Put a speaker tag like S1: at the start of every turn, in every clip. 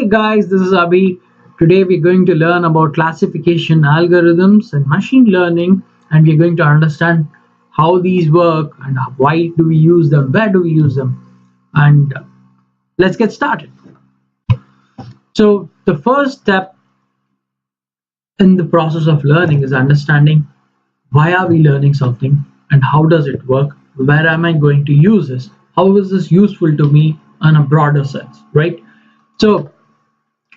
S1: Hey guys, this is Abhi. Today we're going to learn about classification algorithms and machine learning, and we're going to understand how these work and why do we use them, where do we use them, and let's get started. So the first step in the process of learning is understanding why are we learning something and how does it work? Where am I going to use this? How is this useful to me in a broader sense, right? So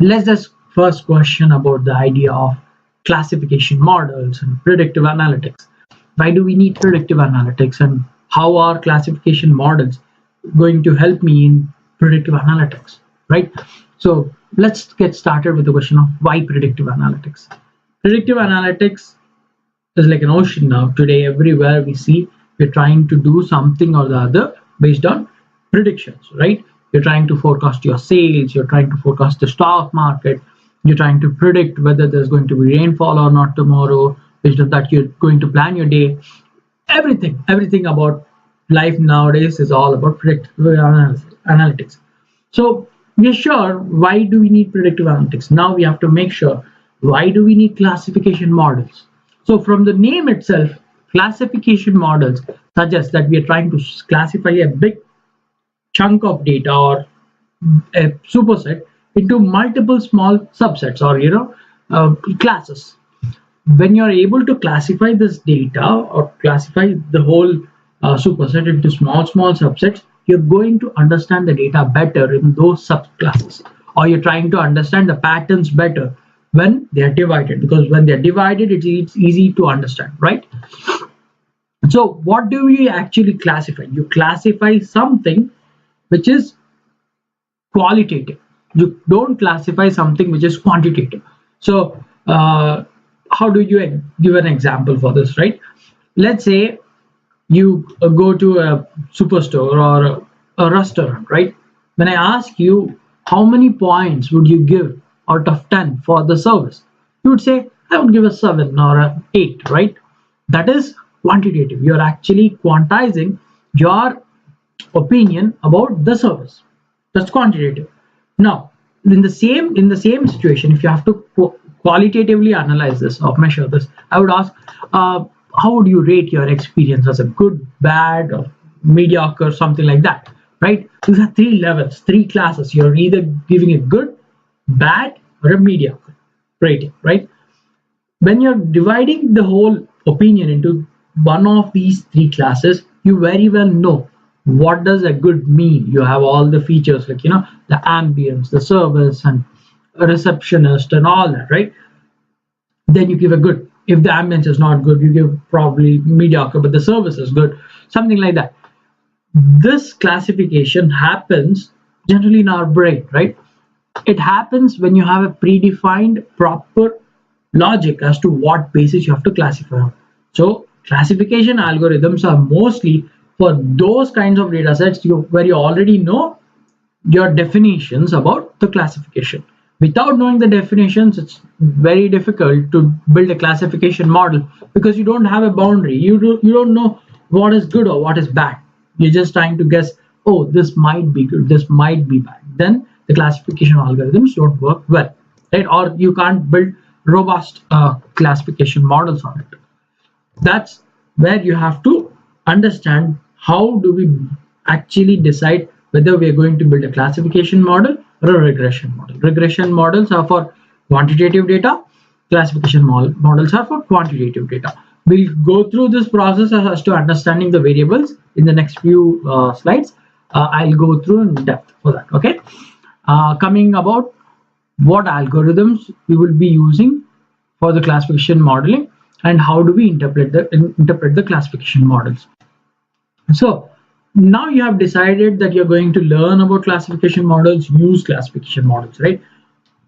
S1: let's just first question about the idea of classification models and predictive analytics. Why do we need predictive analytics, and how are classification models going to help me in predictive analytics, right? So let's get started with the question of why predictive analytics. Predictive analytics is like an ocean now. Today, everywhere we see, we're trying to do something or the other based on predictions, right? You're trying to forecast your sales, you're trying to forecast the stock market, you're trying to predict whether there's going to be rainfall or not tomorrow. Based on that, you're going to plan your day. Everything about life nowadays is all about predictive analytics. So we're sure, why do we need predictive analytics? Now we have to make sure, why do we need classification models? So from the name itself, classification models suggest that we are trying to classify a big chunk of data or a superset into multiple small subsets, or classes. When you're able to classify this data or classify the whole superset into small subsets, you're going to understand the data better in those subclasses, or you're trying to understand the patterns better when they are divided, because when they're divided, it's easy to understand, right? So what do we actually classify? You classify something which is qualitative. You don't classify something which is quantitative. So how do you give an example for this, right? Let's say you go to a superstore or a restaurant, right? When I ask you how many points would you give out of 10 for the service, you would say, I would give a 7 or a 8, right? That is quantitative. You're actually quantizing your opinion about the service. That's quantitative. Now, in the same situation, if you have to qualitatively analyze this or measure this, I would ask, how would you rate your experience as a good, bad, or mediocre, something like that, right? These are three levels, three classes. You're either giving a good, bad, or a mediocre rating, right? When you're dividing the whole opinion into one of these three classes, you very well know what does a good mean. You have all the features like the ambience, the service, and a receptionist and all that, right? Then you give a good. If the ambience is not good, you give probably mediocre, but the service is good, something like that. This classification happens generally in our brain, right? It happens when you have a predefined proper logic as to what basis you have to classify on. So classification algorithms are mostly for those kinds of data sets where you already know your definitions about the classification. Without knowing the definitions, it's very difficult to build a classification model, because you don't have a boundary. You don't know what is good or what is bad. You're just trying to guess, oh, this might be good, this might be bad. Then the classification algorithms don't work well, right? Or you can't build robust classification models on it. That's where you have to understand, how do we actually decide whether we are going to build a classification model or a regression model. Regression models are for quantitative data, classification models are for quantitative data. We'll go through this process as to understanding the variables in the next few slides. I'll go through in depth for that, okay? Coming about what algorithms we will be using for the classification modeling, and how do we interpret the classification models. So now you have decided that you're going to learn about classification models, use classification models, right?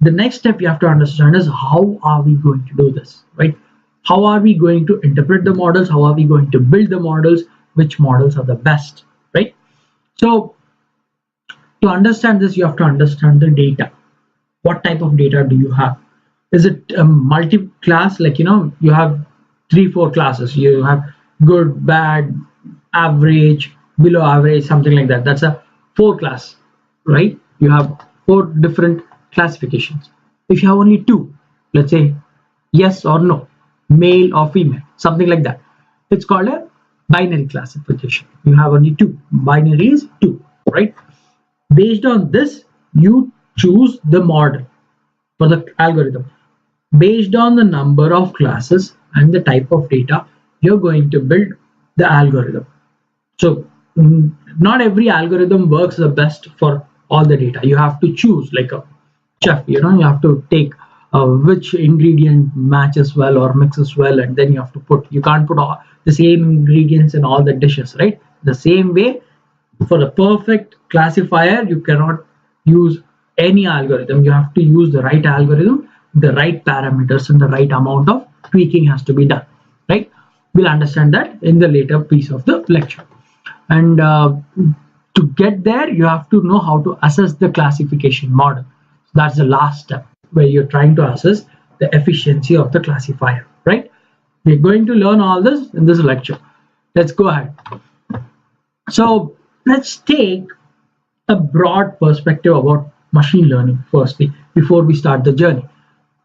S1: The next step you have to understand is, how are we going to do this, right? How are we going to interpret the models? How are we going to build the models? Which models are the best, right? So to understand this, you have to understand the data. What type of data do you have? Is it a multi-class, like you have 3-4 classes? You have good, bad, average, below average, something like that. That's a 4 class, right? You have 4 different classifications. If you have only two, let's say yes or no, male or female, something like that, it's called a binary classification. You have only two. Binary is two, right? Based on this, you choose the model for the algorithm. Based on the number of classes and the type of data, you're going to build the algorithm. So not every algorithm works the best for all the data. You have to choose like a chef, you have to take which ingredient matches well or mixes well, and then you have to you can't put all the same ingredients in all the dishes, right? The same way, for a perfect classifier, you cannot use any algorithm. You have to use the right algorithm, the right parameters, and the right amount of tweaking has to be done, right? We'll understand that in the later piece of the lecture. And to get there, you have to know how to assess the classification model. So that's the last step where you're trying to assess the efficiency of the classifier, right? We're going to learn all this in this lecture. Let's go ahead. So let's take a broad perspective about machine learning firstly before we start the journey.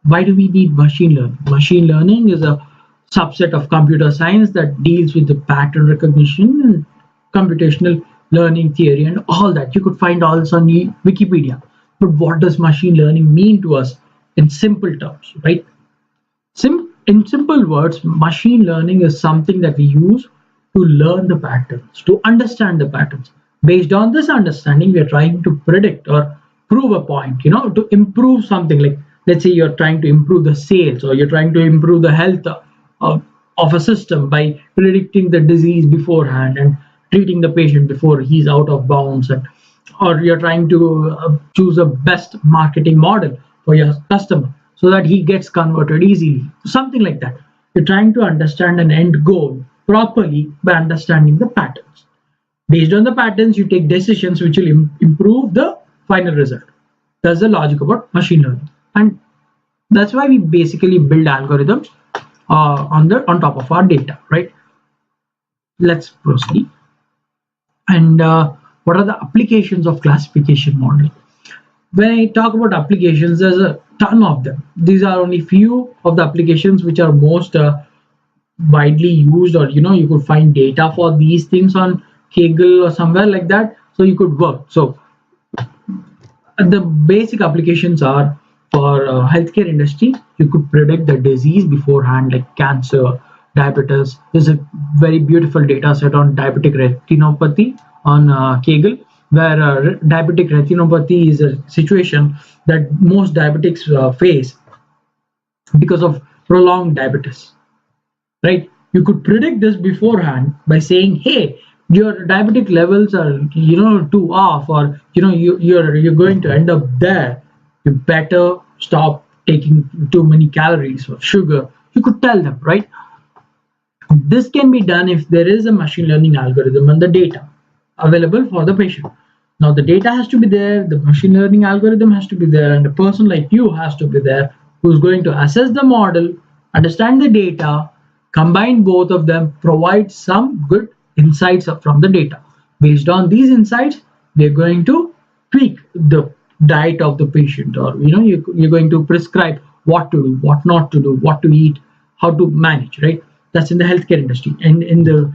S1: Why do we need machine learning? Machine learning is a subset of computer science that deals with the pattern recognition and computational learning theory and all that. You could find all this on Wikipedia. But what does machine learning mean to us in simple terms, right? In simple words, machine learning is something that we use to learn the patterns, to understand the patterns. Based on this understanding, we are trying to predict or prove a point, to improve something. Like, let's say you're trying to improve the sales, or you're trying to improve the health of a system by predicting the disease beforehand and treating the patient before he's out of bounds, or you're trying to choose a best marketing model for your customer so that he gets converted easily, something like that. You're trying to understand an end goal properly by understanding the patterns. Based on the patterns, you take decisions which will improve the final result. That's the logic about machine learning, and that's why we basically build algorithms on top of our data, right? Let's proceed. And what are the applications of classification model? When I talk about applications, there's a ton of them. These are only few of the applications which are most widely used, or you could find data for these things on Kaggle or somewhere like that, so you could work. So the basic applications are for healthcare industry. You could predict the disease beforehand, like cancer, diabetes. There's a very beautiful data set on diabetic retinopathy on Kaggle, where diabetic retinopathy is a situation that most diabetics face because of prolonged diabetes, right? You could predict this beforehand by saying, hey, your diabetic levels are too off, or you're going to end up there. You better stop taking too many calories or sugar. You could tell them, right? This can be done if there is a machine learning algorithm and the data available for the patient. Now the data has to be there, the machine learning algorithm has to be there, and a person like you has to be there who's going to assess the model, understand the data, combine both of them, provide some good insights from the data. Based on these insights, we're going to tweak the diet of the patient, or you're going to prescribe what to do, what not to do, what to eat, how to manage, right? That's in the healthcare industry. And in the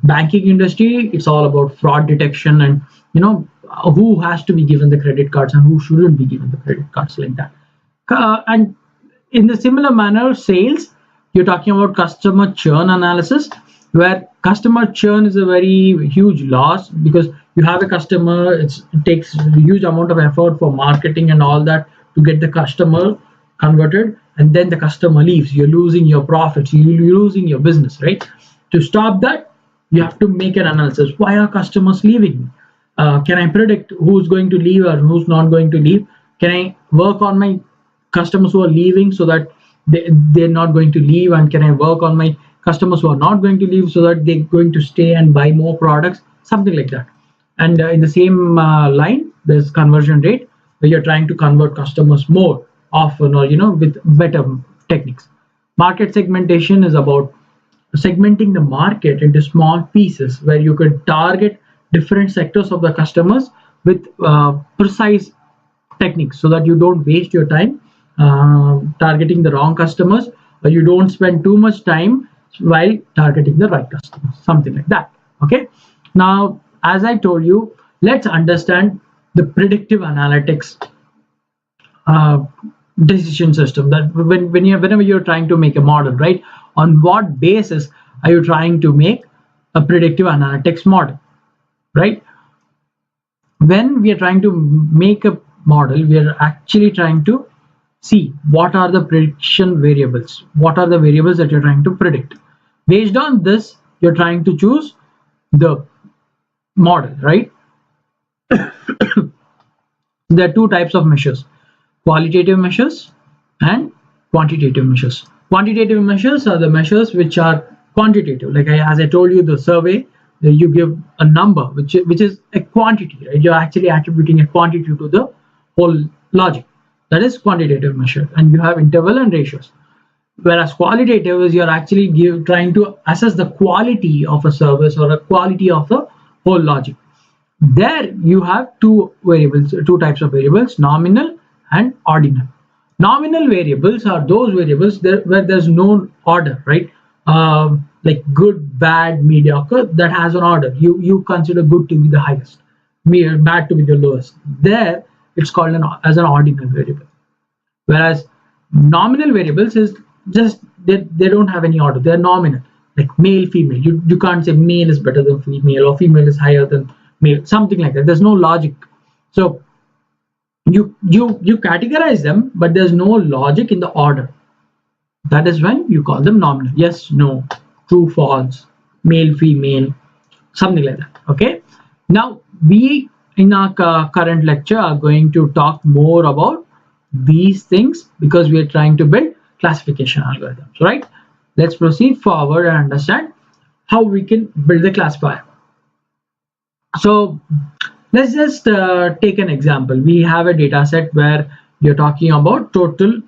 S1: banking industry, it's all about fraud detection, and who has to be given the credit cards and who shouldn't be given the credit cards, like that. And in the similar manner, sales, you're talking about customer churn analysis, where customer churn is a very huge loss, because you have a customer, it takes a huge amount of effort for marketing and all that to get the customer converted, and then the customer leaves. You're losing your profits, you're losing your business, right? To stop that, you have to make an analysis. Why are customers leaving? Can I predict who's going to leave or who's not going to leave? Can I work on my customers who are leaving so that they're not going to leave? And can I work on my customers who are not going to leave so that they're going to stay and buy more products? Something like that. And in the same line, there's conversion rate, where you're trying to convert customers more often, or with better techniques. Market segmentation is about segmenting the market into small pieces, where you could target different sectors of the customers with precise techniques so that you don't waste your time targeting the wrong customers, or you don't spend too much time while targeting the right customers, something like that. Okay, now as I told you, let's understand the predictive analytics uh, decision system. That whenever you're trying to make a model, right, on what basis are you trying to make a predictive analytics model, right? When we are trying to make a model, we are actually trying to see what are the prediction variables, what are the variables that you're trying to predict. Based on this, you're trying to choose the model, right? There are two types of measures: qualitative measures and quantitative measures. Quantitative measures are the measures which are quantitative. Like as I told you, the survey, you give a number which is a quantity, right? You're actually attributing a quantity to the whole logic. That is quantitative measure, and you have interval and ratios. Whereas qualitative is you're actually trying to assess the quality of a service or a quality of the whole logic. There you have two variables, two types of variables: nominal and ordinal. Nominal variables are those variables where there's no order, right? Like good, bad, mediocre, that has an order. You consider good to be the highest, bad to be the lowest. There it's called as an ordinal variable. Whereas nominal variables is just they don't have any order. They're nominal, like male, female. You can't say male is better than female or female is higher than male, something like that. There's no logic. So you categorize them, but there's no logic in the order. That is when you call them nominal. Yes, no, true, false, male, female, something like that. Okay. Now we in our current lecture are going to talk more about these things because we are trying to build classification algorithms, right? Let's proceed forward and understand how we can build the classifier. So let's just take an example. We have a data set where you're talking about total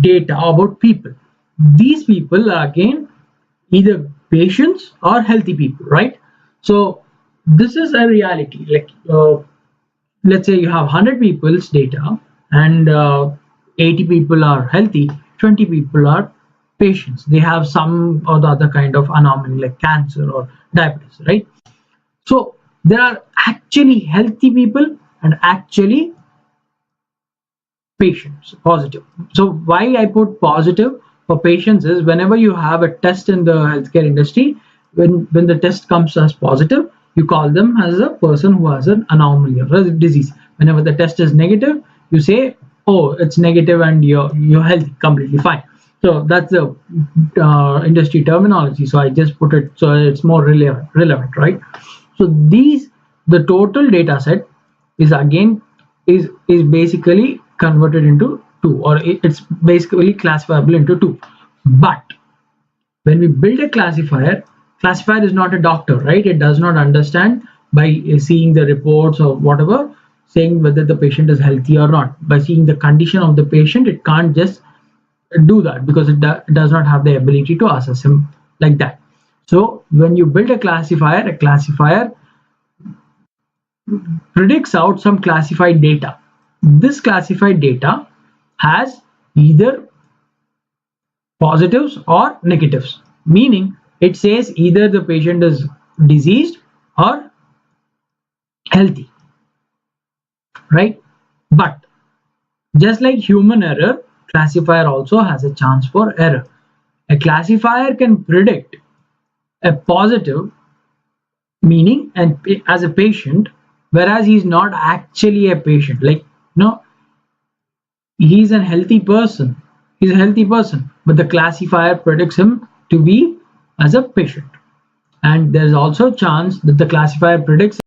S1: data about people. These people are again either patients or healthy people, right? So this is a reality. Like let's say you have 100 people's data, and 80 people are healthy, 20 people are patients. They have some or the other kind of anomaly like cancer or diabetes, right? So there are actually healthy people and actually patients, positive. So why I put positive for patients is whenever you have a test in the healthcare industry, when the test comes as positive, you call them as a person who has an anomaly or a disease. Whenever the test is negative, you say, oh, it's negative and you're healthy, completely fine. So that's the industry terminology. So I just put it so it's more relevant, right? So the total data set is again is basically converted into two, or it's basically classifiable into two. But when we build a classifier is not a doctor, right? It does not understand by seeing the reports or whatever saying whether the patient is healthy or not. By seeing the condition of the patient, it can't just do that because it does not have the ability to assess him like that. So when you build a classifier predicts out some classified data. This classified data has either positives or negatives, meaning it says either the patient is diseased or healthy, right? But just like human error, classifier also has a chance for error. A classifier can predict a positive, meaning and as a patient, whereas he's not actually a patient. Like no, he's a healthy person. He's a healthy person, but the classifier predicts him to be as a patient. And there's also a chance that the classifier predicts